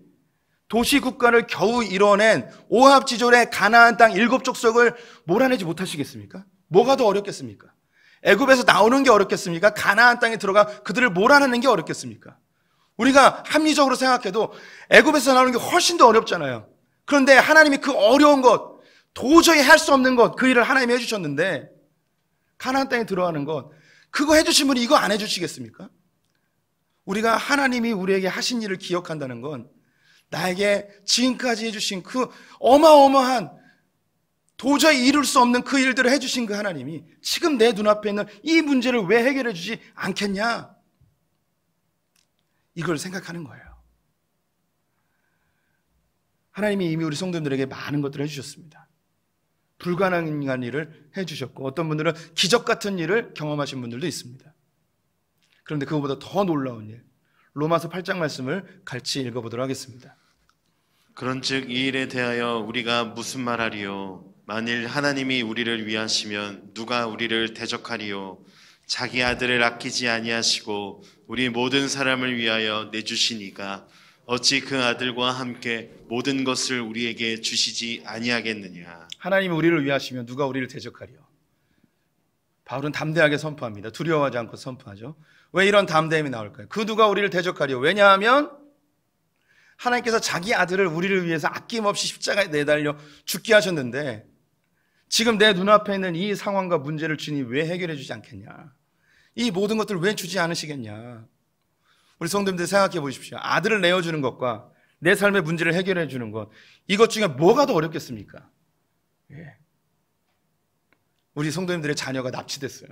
도시국가를 겨우 이뤄낸 오합지졸의 가나안 땅 7족속을 몰아내지 못하시겠습니까? 뭐가 더 어렵겠습니까? 애굽에서 나오는 게 어렵겠습니까? 가나안 땅에 들어가 그들을 몰아내는 게 어렵겠습니까? 우리가 합리적으로 생각해도 애굽에서 나오는 게 훨씬 더 어렵잖아요. 그런데 하나님이 그 어려운 것, 도저히 할 수 없는 것, 그 일을 하나님이 해주셨는데, 가나안 땅에 들어가는 것, 그거 해주신 분이 이거 안 해주시겠습니까? 우리가 하나님이 우리에게 하신 일을 기억한다는 건 나에게 지금까지 해주신 그 어마어마한, 도저히 이룰 수 없는 그 일들을 해주신 그 하나님이 지금 내 눈앞에 있는 이 문제를 왜 해결해 주지 않겠냐, 이걸 생각하는 거예요. 하나님이 이미 우리 성도들에게 많은 것들을 해주셨습니다. 불가능한 일을 해주셨고, 어떤 분들은 기적 같은 일을 경험하신 분들도 있습니다. 그런데 그것보다 더 놀라운 일, 로마서 8장 말씀을 같이 읽어보도록 하겠습니다. 그런즉 이 일에 대하여 우리가 무슨 말하리요? 만일 하나님이 우리를 위하시면 누가 우리를 대적하리요? 자기 아들을 아끼지 아니하시고 우리 모든 사람을 위하여 내주신 이가 어찌 그 아들과 함께 모든 것을 우리에게 주시지 아니하겠느냐. 하나님이 우리를 위하시면 누가 우리를 대적하리요? 바울은 담대하게 선포합니다. 두려워하지 않고 선포하죠. 왜 이런 담대함이 나올까요? 그 누가 우리를 대적하리요? 왜냐하면 하나님께서 자기 아들을 우리를 위해서 아낌없이 십자가에 내달려 죽게 하셨는데, 지금 내 눈앞에 있는 이 상황과 문제를 주님 왜 해결해 주지 않겠냐? 이 모든 것들을 왜 주지 않으시겠냐? 우리 성도님들 생각해 보십시오. 아들을 내어주는 것과 내 삶의 문제를 해결해 주는 것, 이것 중에 뭐가 더 어렵겠습니까? 예. 우리 성도님들의 자녀가 납치됐어요.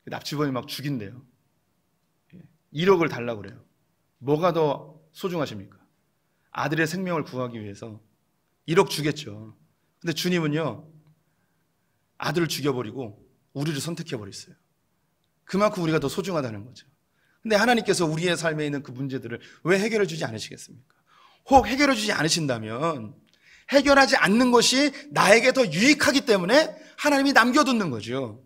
납치범이 막 죽인대요. 1억을 달라고 그래요. 뭐가 더 소중하십니까? 아들의 생명을 구하기 위해서 1억 주겠죠. 근데 주님은요, 아들을 죽여버리고 우리를 선택해버렸어요. 그만큼 우리가 더 소중하다는 거죠. 근데 하나님께서 우리의 삶에 있는 그 문제들을 왜 해결해 주지 않으시겠습니까? 혹 해결해 주지 않으신다면 해결하지 않는 것이 나에게 더 유익하기 때문에 하나님이 남겨두는 거죠.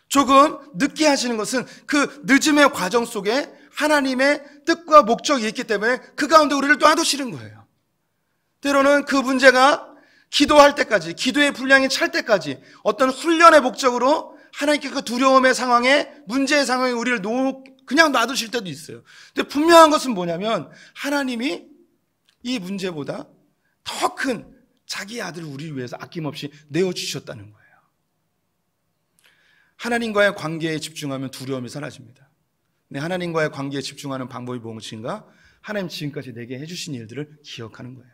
조금 늦게 하시는 것은 그 늦음의 과정 속에 하나님의 뜻과 목적이 있기 때문에 그 가운데 우리를 놔두시는 거예요. 때로는 그 문제가 기도할 때까지, 기도의 분량이 찰 때까지 어떤 훈련의 목적으로 하나님께 그 두려움의 상황에, 문제의 상황에 우리를 그냥 놔두실 때도 있어요. 근데 분명한 것은 뭐냐면 하나님이 이 문제보다 더 큰 자기 아들을 우리를 위해서 아낌없이 내어주셨다는 거예요. 하나님과의 관계에 집중하면 두려움이 사라집니다. 근데 하나님과의 관계에 집중하는 방법이 무엇인가? 하나님 지금까지 내게 해주신 일들을 기억하는 거예요.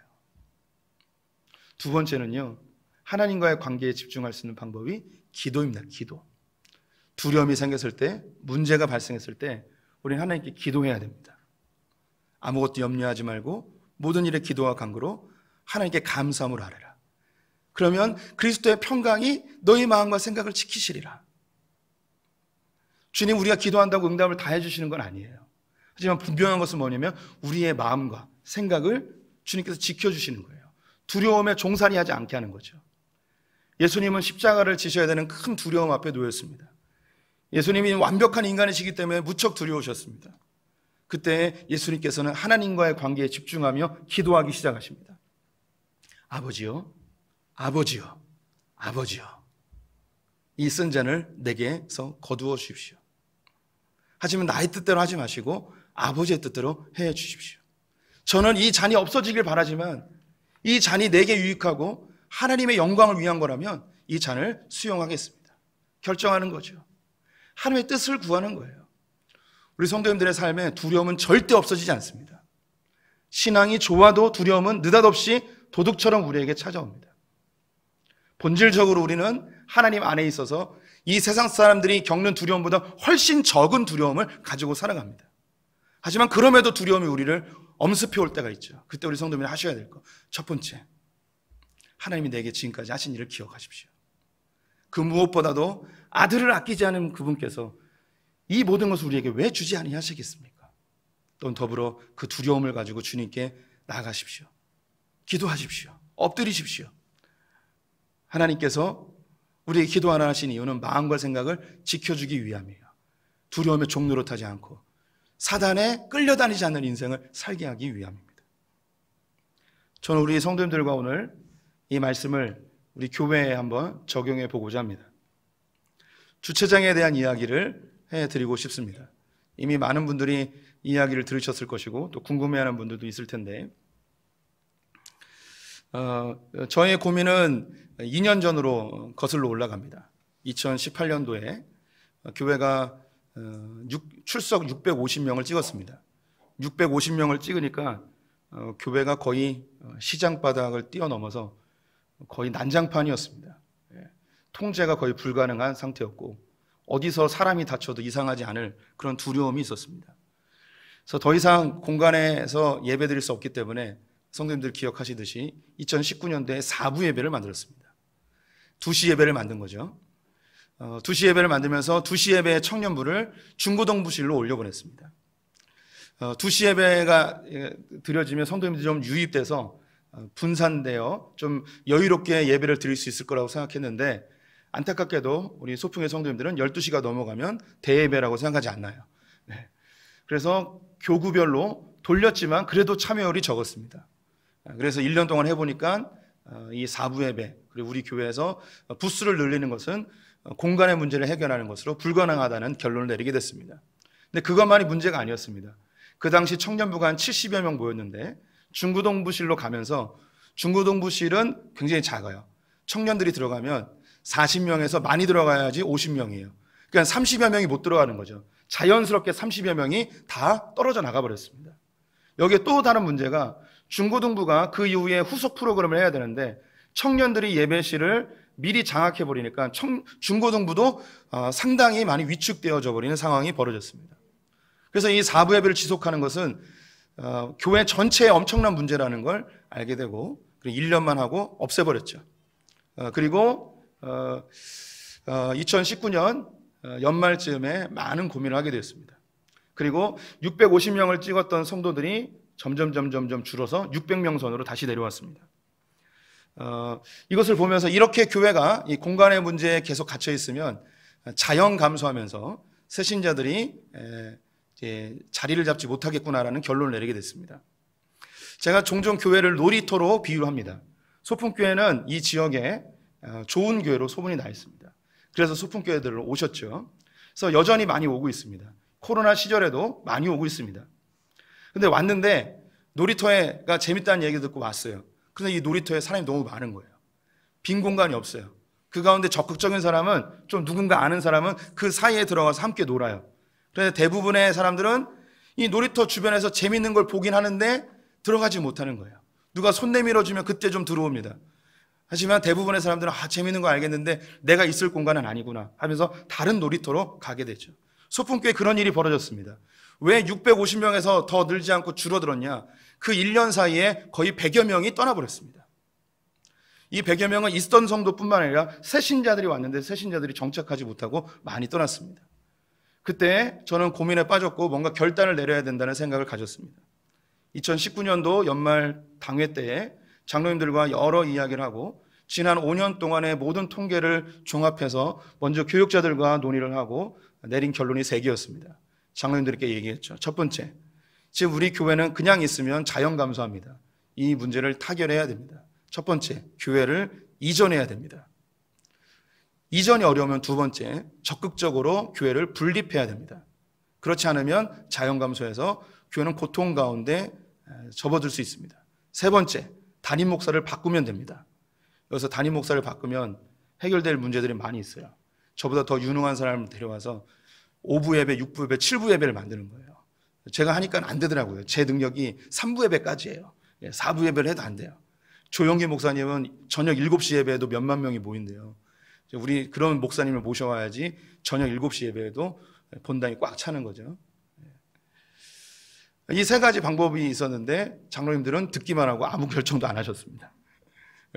두 번째는요, 하나님과의 관계에 집중할 수 있는 방법이 기도입니다. 기도. 두려움이 생겼을 때, 문제가 발생했을 때 우리는 하나님께 기도해야 됩니다. 아무것도 염려하지 말고 모든 일에 기도와 간구로 하나님께 감사함을 아뢰라. 그러면 그리스도의 평강이 너희 마음과 생각을 지키시리라. 주님, 우리가 기도한다고 응답을 다 해주시는 건 아니에요. 하지만 분명한 것은 뭐냐면 우리의 마음과 생각을 주님께서 지켜주시는 거예요. 두려움에 종살이하지 않게 하는 거죠. 예수님은 십자가를 지셔야 되는 큰 두려움 앞에 놓였습니다. 예수님이 완벽한 인간이시기 때문에 무척 두려우셨습니다. 그때 예수님께서는 하나님과의 관계에 집중하며 기도하기 시작하십니다. 아버지요, 아버지요, 아버지요, 이 쓴 잔을 내게서 거두어 주십시오. 하지만 나의 뜻대로 하지 마시고 아버지의 뜻대로 해 주십시오. 저는 이 잔이 없어지길 바라지만 이 잔이 내게 유익하고 하나님의 영광을 위한 거라면 이 잔을 수용하겠습니다. 결정하는 거죠. 하나님의 뜻을 구하는 거예요. 우리 성도님들의 삶에 두려움은 절대 없어지지 않습니다. 신앙이 좋아도 두려움은 느닷없이 도둑처럼 우리에게 찾아옵니다. 본질적으로 우리는 하나님 안에 있어서 이 세상 사람들이 겪는 두려움보다 훨씬 적은 두려움을 가지고 살아갑니다. 하지만 그럼에도 두려움이 우리를 엄습해 올 때가 있죠. 그때 우리 성도님이 하셔야 될 것, 첫 번째, 하나님이 내게 지금까지 하신 일을 기억하십시오. 그 무엇보다도 아들을 아끼지 않은 그분께서 이 모든 것을 우리에게 왜 주지 아니하시겠습니까? 또 더불어 그 두려움을 가지고 주님께 나아가십시오. 기도하십시오. 엎드리십시오. 하나님께서 우리에게 기도하라 하신 이유는 마음과 생각을 지켜주기 위함이에요. 두려움의 종로로 타지 않고 사단에 끌려다니지 않는 인생을 살게 하기 위함입니다. 저는 우리 성도님들과 오늘 이 말씀을 우리 교회에 한번 적용해 보고자 합니다. 주차장에 대한 이야기를 해드리고 싶습니다. 이미 많은 분들이 이야기를 들으셨을 것이고 또 궁금해하는 분들도 있을 텐데 저의 고민은 2년 전으로 거슬러 올라갑니다. 2018년도에 교회가 출석 650명을 찍었습니다. 650명을 찍으니까 교회가 거의 시장 바닥을 뛰어넘어서 거의 난장판이었습니다. 통제가 거의 불가능한 상태였고 어디서 사람이 다쳐도 이상하지 않을 그런 두려움이 있었습니다. 그래서 더 이상 공간에서 예배드릴 수 없기 때문에 성도님들 기억하시듯이 2019년도에 4부 예배를 만들었습니다. 2시 예배를 만든 거죠. 2시 예배를 만들면서 2시 예배의 청년부를 중고등부실로 올려보냈습니다. 2시 예배가 드려지면 성도님들이 좀 유입돼서 분산되어 좀 여유롭게 예배를 드릴 수 있을 거라고 생각했는데 안타깝게도 우리 소풍의 성도님들은 12시가 넘어가면 대예배라고 생각하지 않나요? 네. 그래서 교구별로 돌렸지만 그래도 참여율이 적었습니다. 그래서 1년 동안 해보니까 이 4부 예배 그리고 우리 교회에서 부스를 늘리는 것은 공간의 문제를 해결하는 것으로 불가능하다는 결론을 내리게 됐습니다. 근데 그것만이 문제가 아니었습니다. 그 당시 청년부가 한 70여 명 모였는데 중구동부실로 가면서 중구동부실은 굉장히 작아요. 청년들이 들어가면 40명에서 많이 들어가야지 50명이에요. 그러니까 30여 명이 못 들어가는 거죠. 자연스럽게 30여 명이 다 떨어져 나가버렸습니다. 여기에 또 다른 문제가 중고등부가 그 이후에 후속 프로그램을 해야 되는데 청년들이 예배실을 미리 장악해버리니까 중고등부도 상당히 많이 위축되어져 버리는 상황이 벌어졌습니다. 그래서 이 4부 예배를 지속하는 것은 교회 전체의 엄청난 문제라는 걸 알게 되고 1년만 하고 없애버렸죠. 그리고 2019년 연말쯤에 많은 고민을 하게 되었습니다. 그리고 650명을 찍었던 성도들이 점점 줄어서 600명 선으로 다시 내려왔습니다. 이것을 보면서 이렇게 교회가 이 공간의 문제에 계속 갇혀 있으면 자연 감소하면서 새신자들이 자리를 잡지 못하겠구나라는 결론을 내리게 됐습니다. 제가 종종 교회를 놀이터로 비유합니다. 소풍교회는 이 지역에 좋은 교회로 소문이 나 있습니다. 그래서 소풍교회들을 오셨죠. 그래서 여전히 많이 오고 있습니다. 코로나 시절에도 많이 오고 있습니다. 근데 왔는데 놀이터가 재밌다는 얘기 듣고 왔어요. 그런데 이 놀이터에 사람이 너무 많은 거예요. 빈 공간이 없어요. 그 가운데 적극적인 사람은, 좀 누군가 아는 사람은 그 사이에 들어가서 함께 놀아요. 그런데 대부분의 사람들은 이 놀이터 주변에서 재밌는 걸 보긴 하는데 들어가지 못하는 거예요. 누가 손 내밀어주면 그때 좀 들어옵니다. 하지만 대부분의 사람들은 재밌는 거 알겠는데 내가 있을 공간은 아니구나 하면서 다른 놀이터로 가게 되죠. 소풍교회 그런 일이 벌어졌습니다. 왜 650명에서 더 늘지 않고 줄어들었냐? 그 1년 사이에 거의 100여 명이 떠나버렸습니다. 이 100여 명은 있던 성도뿐만 아니라 새신자들이 왔는데 새신자들이 정착하지 못하고 많이 떠났습니다. 그때 저는 고민에 빠졌고 뭔가 결단을 내려야 된다는 생각을 가졌습니다. 2019년도 연말 당회 때에 장로님들과 여러 이야기를 하고 지난 5년 동안의 모든 통계를 종합해서 먼저 교육자들과 논의를 하고 내린 결론이 3개였습니다. 장로님들께 얘기했죠. 첫 번째, 지금 우리 교회는 그냥 있으면 자연 감소합니다. 이 문제를 타결해야 됩니다. 첫 번째, 교회를 이전해야 됩니다. 이전이 어려우면 두 번째, 적극적으로 교회를 분립해야 됩니다. 그렇지 않으면 자연 감소해서 교회는 고통 가운데 접어들 수 있습니다. 세 번째, 담임 목사를 바꾸면 됩니다. 여기서 담임 목사를 바꾸면 해결될 문제들이 많이 있어요. 저보다 더 유능한 사람을 데려와서 5부 예배, 6부 예배, 7부 예배를 만드는 거예요. 제가 하니까 안 되더라고요. 제 능력이 3부 예배까지예요. 4부 예배를 해도 안 돼요. 조영기 목사님은 저녁 7시 예배에도 몇만 명이 모인대요. 우리 그런 목사님을 모셔와야지 저녁 7시 예배에도 본당이 꽉 차는 거죠. 이 3가지 방법이 있었는데 장로님들은 듣기만 하고 아무 결정도 안 하셨습니다.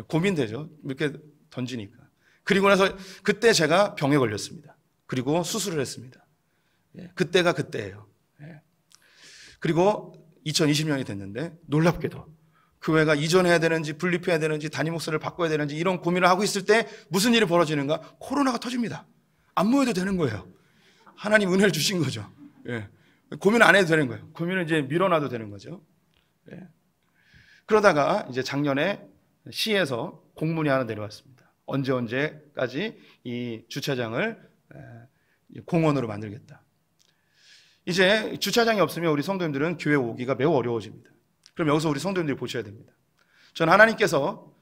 고민되죠. 이렇게 던지니까. 그리고 나서 그때 제가 병에 걸렸습니다. 그리고 수술을 했습니다. 그때가 그때예요. 그리고 2020년이 됐는데 놀랍게도 교회가 이전해야 되는지 분립해야 되는지 담임 목사를 바꿔야 되는지 이런 고민을 하고 있을 때 무슨 일이 벌어지는가? 코로나가 터집니다. 안 모여도 되는 거예요. 하나님 은혜를 주신 거죠. 고민 안 해도 되는 거예요. 고민을 이제 밀어놔도 되는 거죠. 그러다가 이제 작년에 시에서 공문이 하나 내려왔습니다. 언제까지 이 주차장을 공원으로 만들겠다. 이제 주차장이 없으면 우리 성도님들은 교회 오기가 매우 어려워집니다. 그럼 여기서 우리 성도님들이 보셔야 됩니다. 저는 하나님께서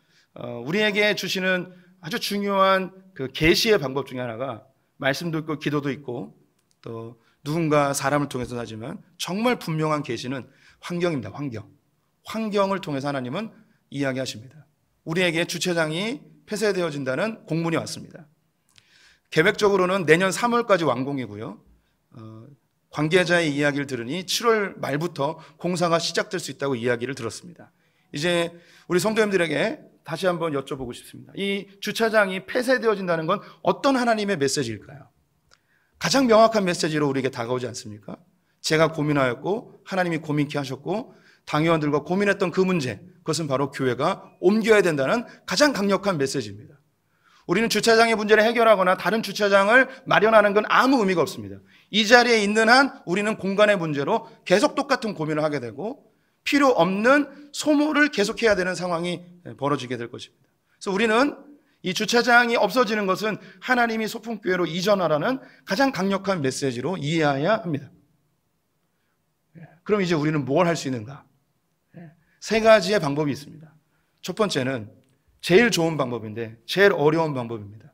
우리에게 주시는 아주 중요한 그 계시의 방법 중에 하나가 말씀도 있고 기도도 있고 또 누군가 사람을 통해서 하지만 정말 분명한 계시는 환경입니다. 환경을 통해서 하나님은 이야기하십니다. 우리에게 주차장이 폐쇄되어진다는 공문이 왔습니다. 계획적으로는 내년 3월까지 완공이고요. 관계자의 이야기를 들으니 7월 말부터 공사가 시작될 수 있다고 이야기를 들었습니다. 이제 우리 성도님들에게 다시 한번 여쭤보고 싶습니다. 이 주차장이 폐쇄되어진다는 건 어떤 하나님의 메시지일까요? 가장 명확한 메시지로 우리에게 다가오지 않습니까? 제가 고민하였고 하나님이 고민케 하셨고 당회원들과 고민했던 그 문제, 그것은 바로 교회가 옮겨야 된다는 가장 강력한 메시지입니다. 우리는 주차장의 문제를 해결하거나 다른 주차장을 마련하는 건 아무 의미가 없습니다. 이 자리에 있는 한 우리는 공간의 문제로 계속 똑같은 고민을 하게 되고 필요 없는 소모를 계속해야 되는 상황이 벌어지게 될 것입니다. 그래서 우리는 이 주차장이 없어지는 것은 하나님이 소풍교회로 이전하라는 가장 강력한 메시지로 이해해야 합니다. 그럼 이제 우리는 뭘 할 수 있는가? 3가지의 방법이 있습니다. 첫 번째는 제일 좋은 방법인데 제일 어려운 방법입니다.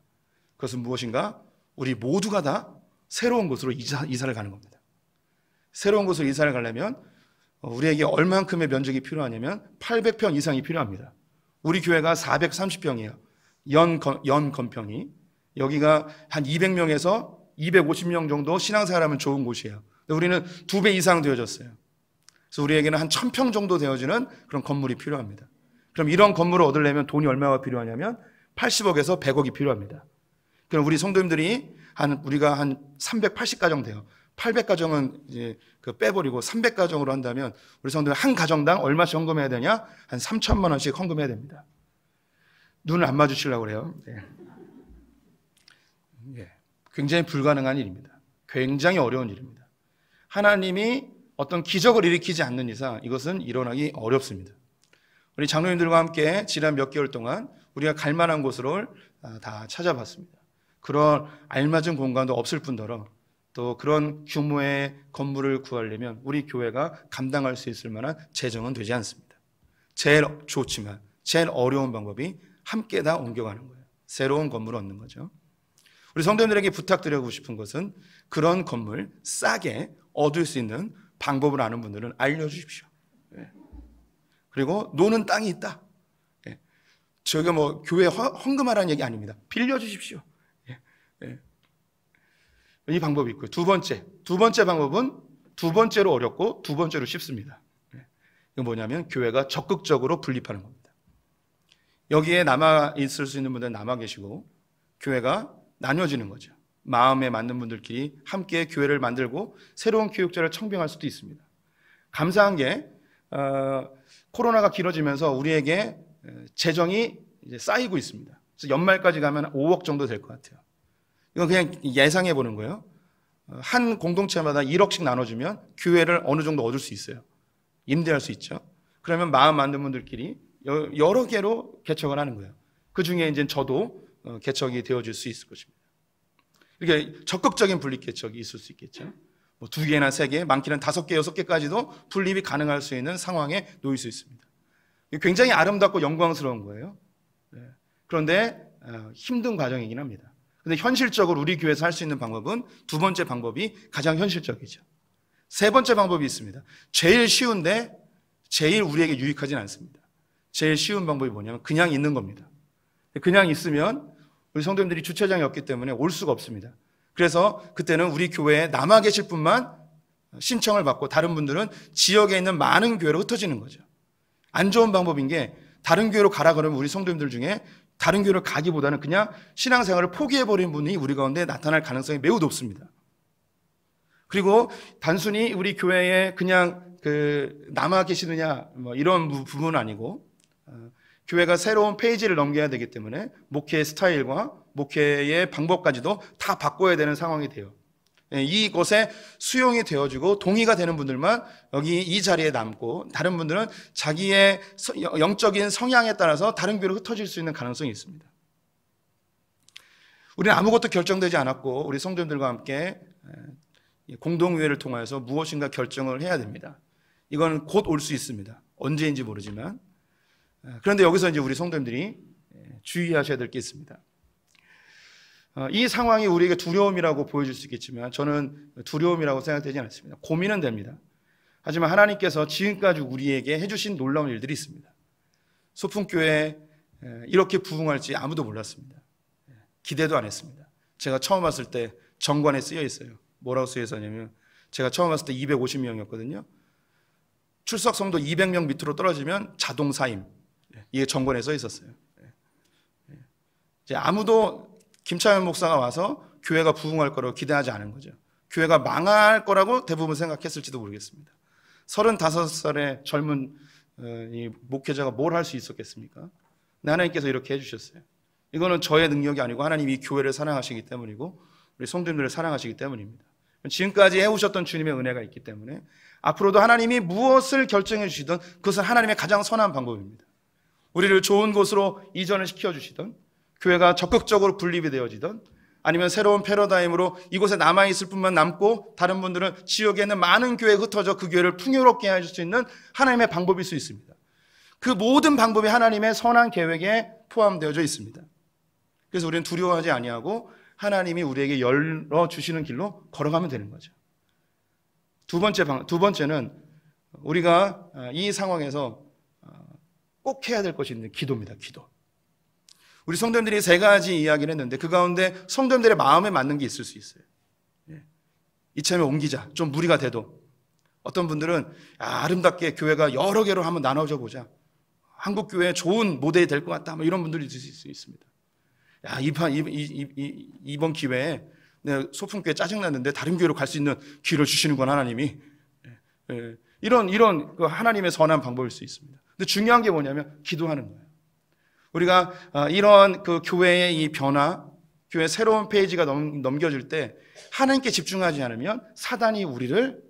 그것은 무엇인가? 우리 모두가 다 새로운 곳으로 이사를 가는 겁니다. 새로운 곳으로 이사를 가려면 우리에게 얼만큼의 면적이 필요하냐면 800평 이상이 필요합니다. 우리 교회가 430평이에요. 연 건평이. 여기가 한 200명에서 250명 정도 신앙생활하면 좋은 곳이에요. 우리는 2배 이상 되어졌어요. 그래서 우리에게는 한 1000평 정도 되어지는 그런 건물이 필요합니다. 그럼 이런 건물을 얻으려면 돈이 얼마가 필요하냐면 80억에서 100억이 필요합니다. 그럼 우리 성도님들이 우리가 한 380가정 돼요. 800가정은 이제 그 빼버리고 300가정으로 한다면 우리 성도들 한 가정당 얼마씩 헌금해야 되냐? 한 3천만 원씩 헌금해야 됩니다. 눈을 안 마주치려고 그래요. 예. 굉장히 불가능한 일입니다. 굉장히 어려운 일입니다. 하나님이 어떤 기적을 일으키지 않는 이상 이것은 일어나기 어렵습니다. 우리 장로님들과 함께 지난 몇 개월 동안 우리가 갈 만한 곳을 다 찾아봤습니다. 그런 알맞은 공간도 없을 뿐더러 또 그런 규모의 건물을 구하려면 우리 교회가 감당할 수 있을 만한 재정은 되지 않습니다. 제일 좋지만 제일 어려운 방법이 함께 다 옮겨가는 거예요. 새로운 건물을 얻는 거죠. 우리 성도님들에게 부탁드리고 싶은 것은 그런 건물 싸게 얻을 수 있는 방법을 아는 분들은 알려주십시오. 그리고 노는 땅이 있다. 저희가 뭐 교회 헌금하라는 얘기 아닙니다. 빌려주십시오. 이 방법이 있고요. 두 번째 방법은 두 번째로 어렵고 두 번째로 쉽습니다. 이건 뭐냐면 교회가 적극적으로 분립하는 겁니다. 여기에 남아 있을 수 있는 분들은 남아 계시고 교회가 나뉘어지는 거죠. 마음에 맞는 분들끼리 함께 교회를 만들고 새로운 교육자를 청빙할 수도 있습니다. 감사한 게 코로나가 길어지면서 우리에게 재정이 이제 쌓이고 있습니다. 그래서 연말까지 가면 5억 정도 될 것 같아요. 이건 그냥 예상해 보는 거예요. 한 공동체마다 1억씩 나눠주면 교회를 어느 정도 얻을 수 있어요. 임대할 수 있죠. 그러면 마음 맞는 분들끼리 여러 개로 개척을 하는 거예요. 그 중에 이제 저도 개척이 되어질 수 있을 것입니다. 이렇게 적극적인 분립 개척이 있을 수 있겠죠. 뭐 2개나 3개, 많게는 5개, 6개까지도 분립이 가능할 수 있는 상황에 놓일 수 있습니다. 굉장히 아름답고 영광스러운 거예요. 그런데 힘든 과정이긴 합니다. 근데 현실적으로 우리 교회에서 할 수 있는 방법은 두 번째 방법이 가장 현실적이죠. 세 번째 방법이 있습니다. 제일 쉬운데 제일 우리에게 유익하진 않습니다. 제일 쉬운 방법이 뭐냐면 그냥 있는 겁니다. 그냥 있으면 우리 성도님들이 주차장이 없기 때문에 올 수가 없습니다. 그래서 그때는 우리 교회에 남아 계실 분만 신청을 받고 다른 분들은 지역에 있는 많은 교회로 흩어지는 거죠. 안 좋은 방법인 게 다른 교회로 가라 그러면 우리 성도님들 중에 다른 교회를 가기보다는 그냥 신앙생활을 포기해버린 분이 우리 가운데 나타날 가능성이 매우 높습니다. 그리고 단순히 우리 교회에 그냥 남아 계시느냐 뭐 이런 부분은 아니고 교회가 새로운 페이지를 넘겨야 되기 때문에 목회의 스타일과 목회의 방법까지도 다 바꿔야 되는 상황이 돼요. 이곳에 수용이 되어지고 동의가 되는 분들만 여기 이 자리에 남고 다른 분들은 자기의 영적인 성향에 따라서 다른 교회로 흩어질 수 있는 가능성이 있습니다. 우리는 아무것도 결정되지 않았고 우리 성도님들과 함께 공동의회를 통해서 무엇인가 결정을 해야 됩니다. 이건 곧 올 수 있습니다. 언제인지 모르지만. 그런데 여기서 이제 우리 성도님들이 주의하셔야 될 게 있습니다. 이 상황이 우리에게 두려움이라고 보여질 수 있겠지만 저는 두려움이라고 생각되지 않습니다. 고민은 됩니다. 하지만 하나님께서 지금까지 우리에게 해주신 놀라운 일들이 있습니다. 소풍교회에 이렇게 부흥할지 아무도 몰랐습니다. 기대도 안 했습니다. 제가 처음 왔을 때 정관에 쓰여 있어요. 뭐라고 쓰여 있었냐면 제가 처음 왔을 때 250명이었거든요. 출석 성도 200명 밑으로 떨어지면 자동 사임. 이게 정관에 써 있었어요. 이제 아무도 김차현 목사가 와서 교회가 부흥할 거라고 기대하지 않은 거죠. 교회가 망할 거라고 대부분 생각했을지도 모르겠습니다. 35살의 젊은 이 목회자가 뭘 할 수 있었겠습니까? 근데 하나님께서 이렇게 해주셨어요. 이거는 저의 능력이 아니고 하나님이 이 교회를 사랑하시기 때문이고 우리 성도님들을 사랑하시기 때문입니다. 지금까지 해오셨던 주님의 은혜가 있기 때문에 앞으로도 하나님이 무엇을 결정해 주시든 그것은 하나님의 가장 선한 방법입니다. 우리를 좋은 곳으로 이전을 시켜주시든 교회가 적극적으로 분립이 되어지든 아니면 새로운 패러다임으로 이곳에 남아있을 뿐만 남고 다른 분들은 지역에 있는 많은 교회에 흩어져 그 교회를 풍요롭게 해줄 수 있는 하나님의 방법일 수 있습니다. 그 모든 방법이 하나님의 선한 계획에 포함되어져 있습니다. 그래서 우리는 두려워하지 아니하고 하나님이 우리에게 열어주시는 길로 걸어가면 되는 거죠. 두 번째는 우리가 이 상황에서 꼭 해야 될 것이 있는 기도입니다. 기도. 우리 성도님들이 3가지 이야기를 했는데 그 가운데 성도님들의 마음에 맞는 게 있을 수 있어요. 이참에 옮기자. 좀 무리가 돼도. 어떤 분들은 아름답게 교회가 여러 개로 한번 나눠져 보자. 한국 교회에 좋은 모델이 될 것 같다. 뭐 이런 분들이 있을 수 있습니다. 이번 기회에 내 소풍교회 짜증났는데 다른 교회로 갈 수 있는 기회를 주시는구나 하나님이. 이런 하나님의 선한 방법일 수 있습니다. 근데 중요한 게 뭐냐면 기도하는 거예요. 우리가 이런 그 교회의 이 변화, 교회 새로운 페이지가 넘겨질 때 하나님께 집중하지 않으면 사단이 우리를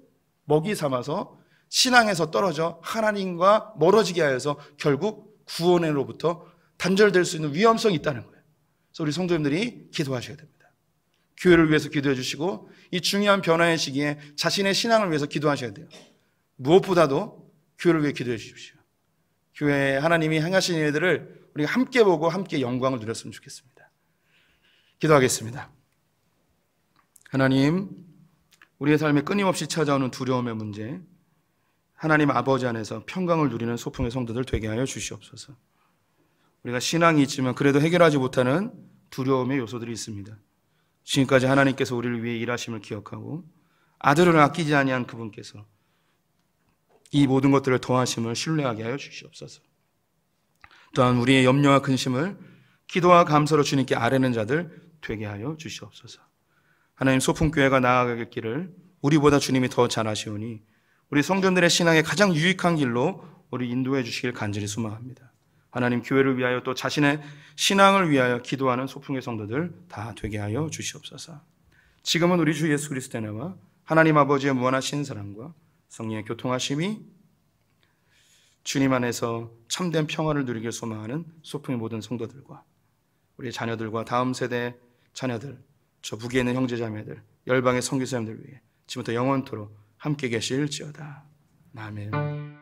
먹이 삼아서 신앙에서 떨어져 하나님과 멀어지게 하여서 결국 구원으로부터 단절될 수 있는 위험성이 있다는 거예요. 그래서 우리 성도님들이 기도하셔야 됩니다. 교회를 위해서 기도해 주시고 이 중요한 변화의 시기에 자신의 신앙을 위해서 기도하셔야 돼요. 무엇보다도 교회를 위해 기도해 주십시오. 교회에 하나님이 행하신 일들을 우리가 함께 보고 함께 영광을 누렸으면 좋겠습니다. 기도하겠습니다. 하나님, 우리의 삶에 끊임없이 찾아오는 두려움의 문제, 하나님 아버지 안에서 평강을 누리는 소풍의 성도들 되게 하여 주시옵소서. 우리가 신앙이 있지만 그래도 해결하지 못하는 두려움의 요소들이 있습니다. 지금까지 하나님께서 우리를 위해 일하심을 기억하고 아들을 아끼지 아니한 그분께서 이 모든 것들을 더하심을 신뢰하게 하여 주시옵소서. 또한 우리의 염려와 근심을 기도와 감사로 주님께 아뢰는 자들 되게 하여 주시옵소서. 하나님, 소풍교회가 나아갈 길을 우리보다 주님이 더 잘 아시오니 우리 성도들의 신앙에 가장 유익한 길로 우리 인도해 주시길 간절히 소망합니다. 하나님, 교회를 위하여 또 자신의 신앙을 위하여 기도하는 소풍의 성도들 다 되게 하여 주시옵소서. 지금은 우리 주 예수 그리스도의 은혜와 하나님 아버지의 무한하신 사랑과 성령의 교통하심이 주님 안에서 참된 평화를 누리길 소망하는 소풍의 모든 성도들과 우리 자녀들과 다음 세대 자녀들, 저 북에 있는 형제자매들, 열방의 선교사님들 위해 지금부터 영원토록 함께 계실지어다. 아멘.